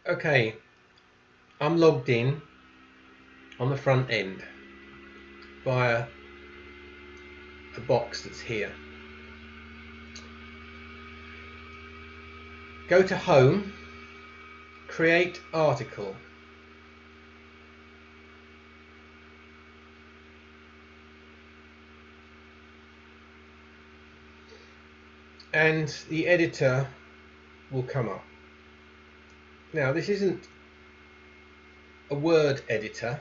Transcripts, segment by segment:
Okay, I'm logged in on the front end via a box that's here. Go to Home, Create Article. And the editor will come up. Now, this isn't a Word editor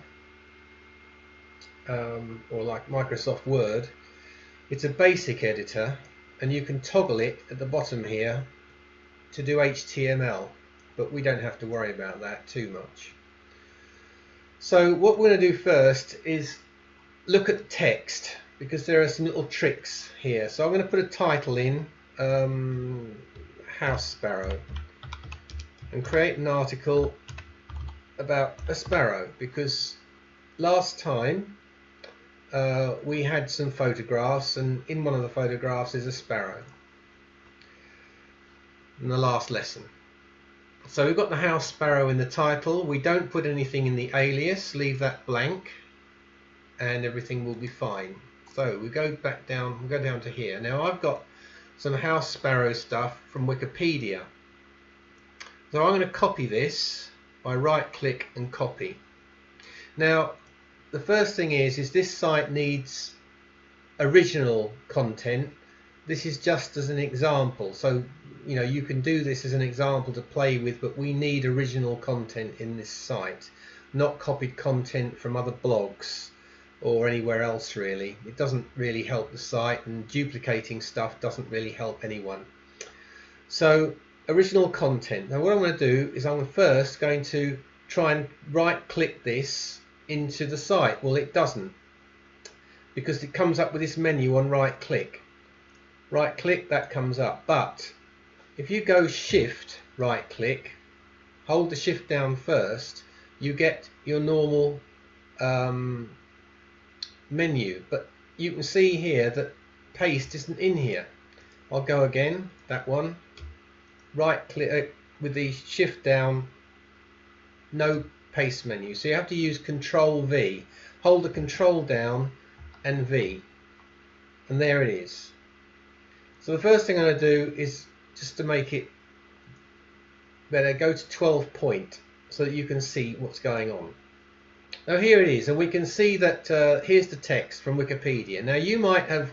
or like Microsoft Word. It's a basic editor, and you can toggle it at the bottom here to do HTML, but we don't have to worry about that too much. So what we're going to do first is look at text, because there are some little tricks here. So I'm going to put a title in, house sparrow, and create an article about a sparrow, because last time we had some photographs, and in one of the photographs is a sparrow in the last lesson. So we've got the house sparrow in the title. We don't put anything in the alias, leave that blank, and everything will be fine. So we go back down, we go down to here. Now I've got some house sparrow stuff from Wikipedia. So I'm going to copy this by right click and copy. Now the first thing is this site needs original content. This is just as an example, so you know you can do this as an example to play with, but we need original content in this site, not copied content from other blogs or anywhere else really. It doesn't really help the site, and duplicating stuff doesn't really help anyone. So original content. Now what I'm going to do is I'm first going to try and right click this into the site. Well, it doesn't, because it comes up with this menu on right click, that comes up. But if you go shift right click, hold the shift down first, you get your normal menu, but you can see here that paste isn't in here. I'll go again, that one, right click with the shift down, no paste menu. So you have to use Control V, hold the Control down and V, and there it is. So the first thing I'm going to do is, just to make it better, go to 12 point so that you can see what's going on. Now here it is, and we can see that here's the text from Wikipedia. Now you might have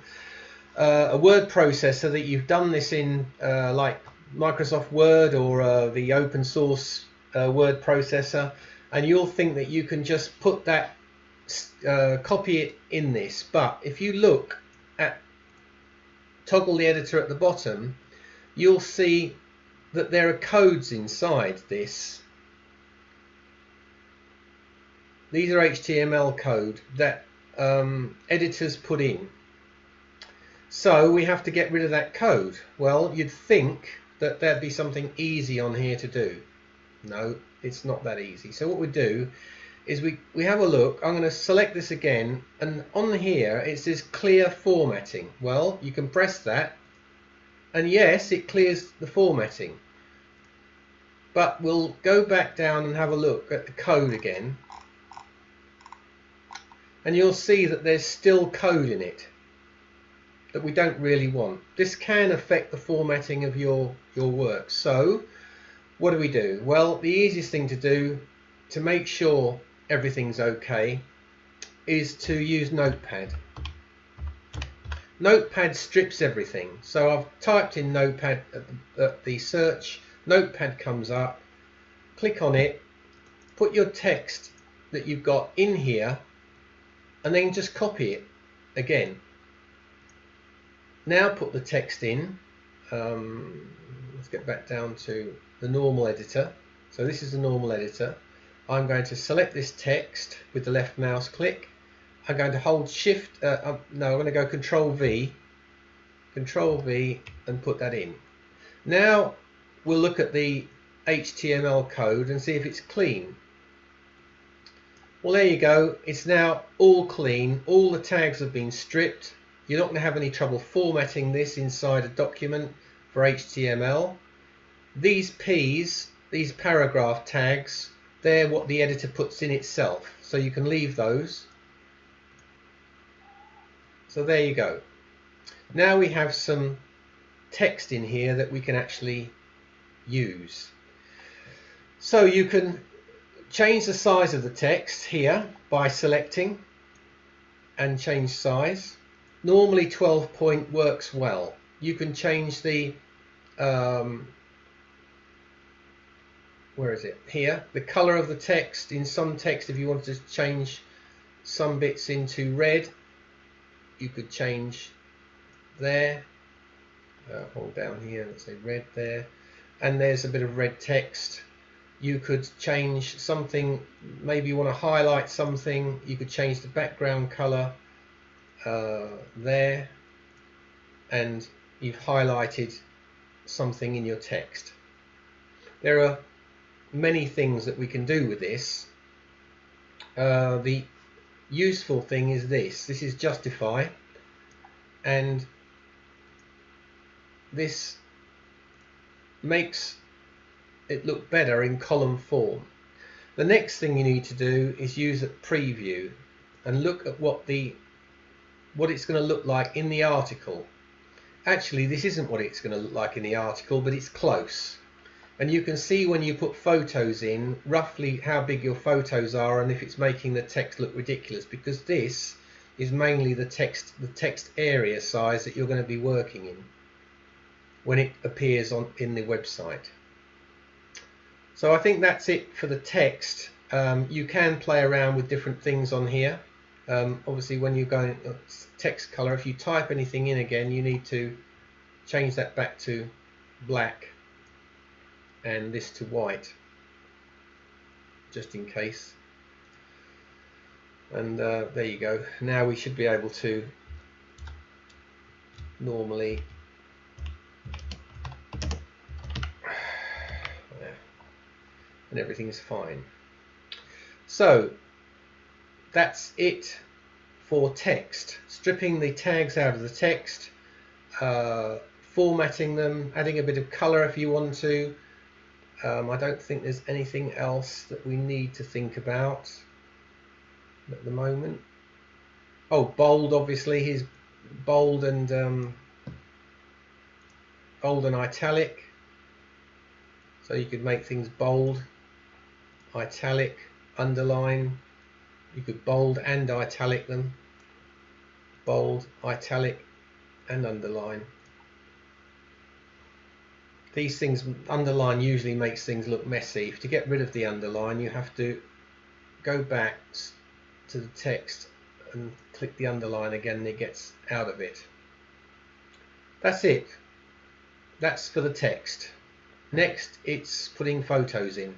a word processor that you've done this in, like Microsoft Word or the open source word processor, and you'll think that you can just put that, copy it in this. But if you look at toggle the editor at the bottom, you'll see that there are codes inside this. These are HTML code that editors put in. So we have to get rid of that code. Well, you'd think that there'd be something easy on here to do. No, it's not that easy. So what we do is we have a look. I'm going to select this again, and on here it says clear formatting. Well, you can press that, and yes, it clears the formatting. But we'll go back down and have a look at the code again, and you'll see that there's still code in it that we don't really want. This can affect the formatting of your work. So what do? Well, the easiest thing to do to make sure everything's okay is to use Notepad. Notepad strips everything. So I've typed in Notepad at the search, Notepad comes up, click on it, put your text that you've got in here, and then just copy it again. Now put the text in. Let's get back down to the normal editor. So this is the normal editor. I'm going to select this text with the left mouse click. I'm going to hold shift, I'm going to go Control V, and put that in. Now we'll look at the HTML code and see if it's clean. Well, there you go. It's now all clean. All the tags have been stripped. You're not going to have any trouble formatting this inside a document for HTML. These P's these paragraph tags, they're what the editor puts in itself, so you can leave those. So there you go. Now we have some text in here that we can actually use. So you can change the size of the text here by selecting and change size. Normally 12 point works well. You can change the where is it? Here, the color of the text. In some text, if you wanted to change some bits into red, you could change there. Hold down here, let's say red there, and there's a bit of red text. You could change something, maybe you want to highlight something, you could change the background color there, and you've highlighted something in your text. There are many things that we can do with this. The useful thing is this is Justify, and this makes it look better in column form. The next thing you need to do is use a preview and look at what it's going to look like in the article. Actually, this isn't what it's going to look like in the article, but it's close. And you can see when you put photos in roughly how big your photos are and if it's making the text look ridiculous, because this is mainly the text area size that you're going to be working in when it appears in the website. So I think that's it for the text. You can play around with different things on here. Obviously when you're going text color, if you type anything in again, you need to change that back to black and this to white, just in case. And there you go. Now we should be able to normally and everything's fine. So that's it for text. Stripping the tags out of the text, formatting them, adding a bit of color if you want to. I don't think there's anything else that we need to think about at the moment. Oh, bold, obviously, he's bold and italic. So you could make things bold, italic, underline. You could bold and italic them. Bold, italic, and underline. These things, underline usually makes things look messy. To get rid of the underline, you have to go back to the text and click the underline again, and it gets out of it. That's it. That's for the text. Next, it's putting photos in.